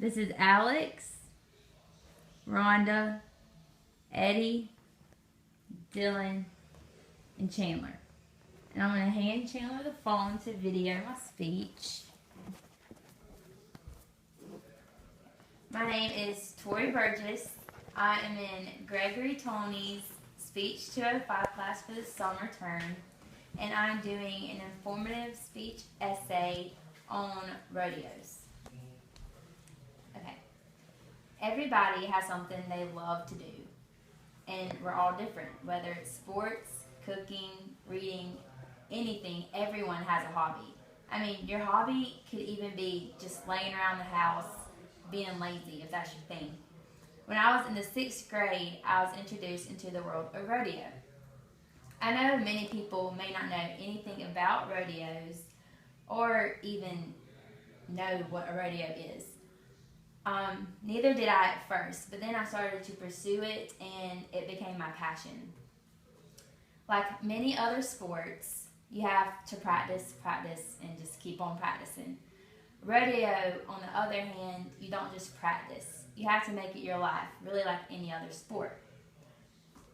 This is Alex, Rhonda, Eddie, Dylan, and Chandler. And I'm going to hand Chandler the phone to video my speech. My name is Toree Burgess. I am in Gregory Toney's Speech 205 class for the summer term, and I'm doing an informative speech essay on rodeos. Okay. Everybody has something they love to do, and we're all different. Whether it's sports, cooking, reading, anything, everyone has a hobby. I mean, your hobby could even be just laying around the house, being lazy, if that's your thing. When I was in the 6th grade, I was introduced into the world of rodeo. I know many people may not know anything about rodeos or even know what a rodeo is. Neither did I at first, but then I started to pursue it and it became my passion. Like many other sports, you have to practice, and just keep on practicing. Rodeo, on the other hand, you don't just practice. You have to make it your life, really like any other sport.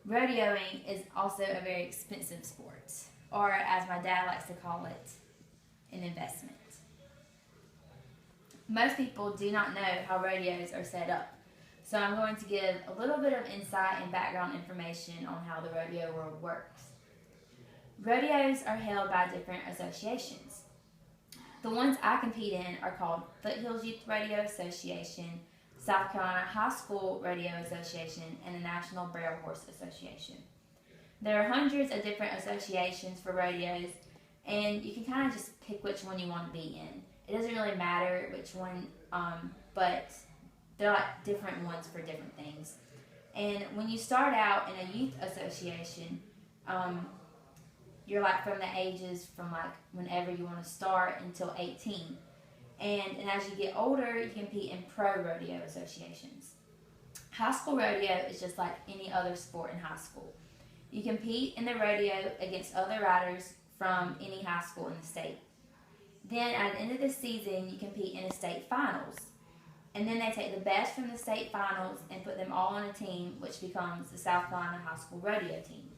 Rodeoing is also a very expensive sport, or as my dad likes to call it, an investment. Most people do not know how rodeos are set up, so I'm going to give a little bit of insight and background information on how the rodeo world works. Rodeos are held by different associations. The ones I compete in are called Foothills Youth Rodeo Association, South Carolina High School Rodeo Association, and the National Barrel Horse Association. There are hundreds of different associations for rodeos, and you can kind of just pick which one you want to be in. It doesn't really matter which one, but they're like different ones for different things. And when you start out in a youth association, you're like from the ages from like whenever you want to start until 18. And as you get older, you compete in pro rodeo associations. High school rodeo is just like any other sport in high school. You compete in the rodeo against other riders from any high school in the state. Then at the end of the season, you compete in the state finals. And then they take the best from the state finals and put them all on a team, which becomes the South Carolina High School Rodeo team.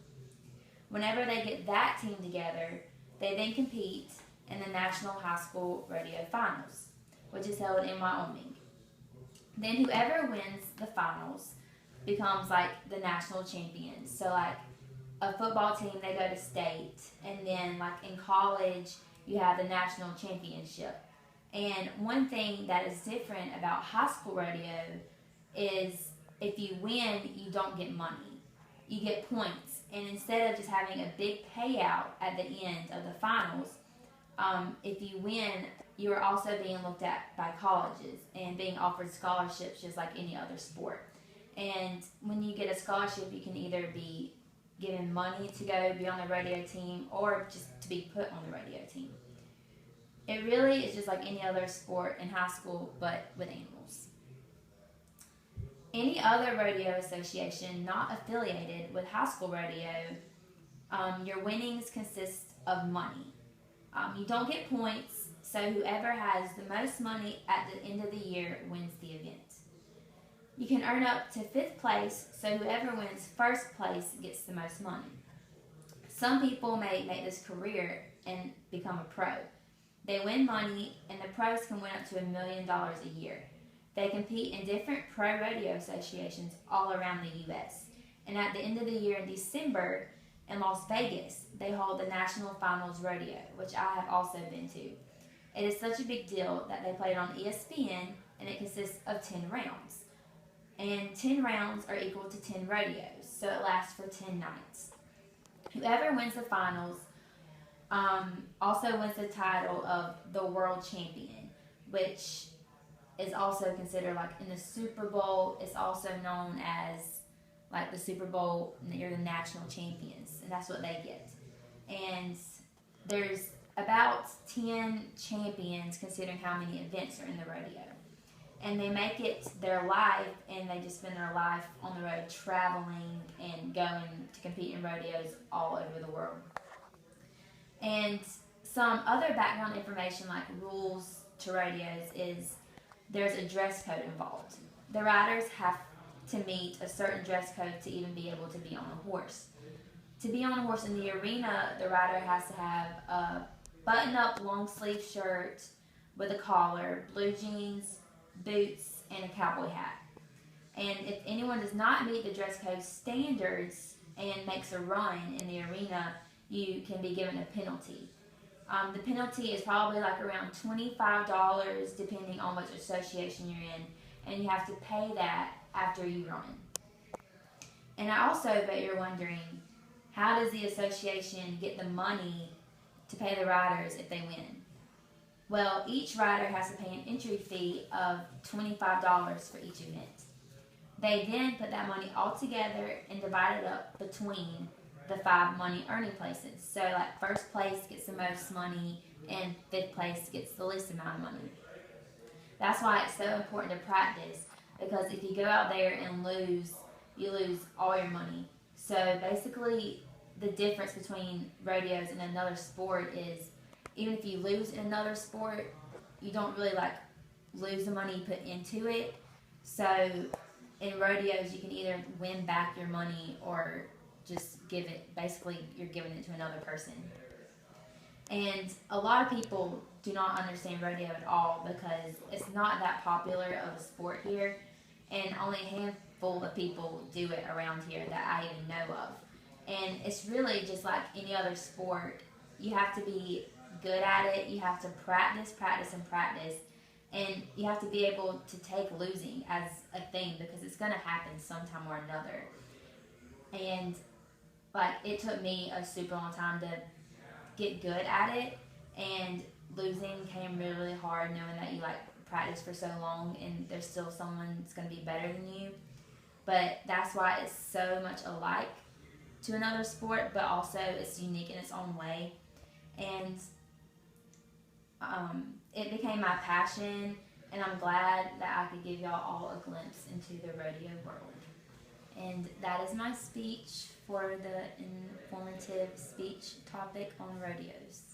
Whenever they get that team together, they then compete in the National High School Rodeo Finals, which is held in Wyoming. Then whoever wins the finals becomes like the national champions. So like a football team, they go to state, and then like in college, you have the national championship. And one thing that is different about high school rodeo is if you win, you don't get money. You get points. And instead of just having a big payout at the end of the finals, if you win, you are also being looked at by colleges and being offered scholarships just like any other sport. And when you get a scholarship, you can either be given money to go be on the rodeo team or just to be put on the rodeo team. It really is just like any other sport in high school, but with animals. Any other rodeo association not affiliated with high school rodeo, your winnings consist of money. You don't get points, so whoever has the most money at the end of the year wins the event. You can earn up to 5th place, so whoever wins 1st place gets the most money. Some people may make this career and become a pro. They win money, and the pros can win up to $1 million a year. They compete in different pro rodeo associations all around the U.S. And at the end of the year in December, in Las Vegas, they hold the National Finals Rodeo, which I have also been to. It is such a big deal that they play it on ESPN, and it consists of 10 rounds. And 10 rounds are equal to 10 rodeos, so it lasts for 10 nights. Whoever wins the finals also wins the title of the World Champion, which is also considered like in the Super Bowl. It's also known as like the Super Bowl, you're the national champions, and that's what they get. And there's about 10 champions considering how many events are in the rodeo. And they make it their life, and they just spend their life on the road traveling and going to compete in rodeos all over the world. And some other background information like rules to rodeos is there's a dress code involved. The riders have to meet a certain dress code to even be able to be on a horse. To be on a horse in the arena, the rider has to have a button-up long-sleeve shirt with a collar, blue jeans, boots, and a cowboy hat. And if anyone does not meet the dress code standards and makes a run in the arena, you can be given a penalty. The penalty is probably like around $25 depending on which association you're in, and you have to pay that after you run. And I also bet you're wondering, how does the association get the money to pay the riders if they win? Well, each rider has to pay an entry fee of $25 for each event. They then put that money all together and divide it up between the 5 money earning places. So like first place gets the most money and fifth place gets the least amount of money. That's why it's so important to practice, because if you go out there and lose, you lose all your money. So basically the difference between rodeos and another sport is, even if you lose in another sport, you don't really like lose the money you put into it. So in rodeos, you can either win back your money or just give it, basically you're giving it to another person. And a lot of people do not understand rodeo at all because it's not that popular of a sport here, and only a handful of people do it around here that I even know of. And it's really just like any other sport. You have to be good at it, you have to practice, and you have to be able to take losing as a thing, because it's going to happen sometime or another. And like, it took me a super long time to get good at it, and losing came really, really hard, knowing that you like practice for so long and there's still someone that's going to be better than you. But that's why it's so much alike to another sport, but also it's unique in its own way. And it became my passion, and I'm glad that I could give y'all all a glimpse into the rodeo world. And that is my speech for the informative speech topic on rodeos.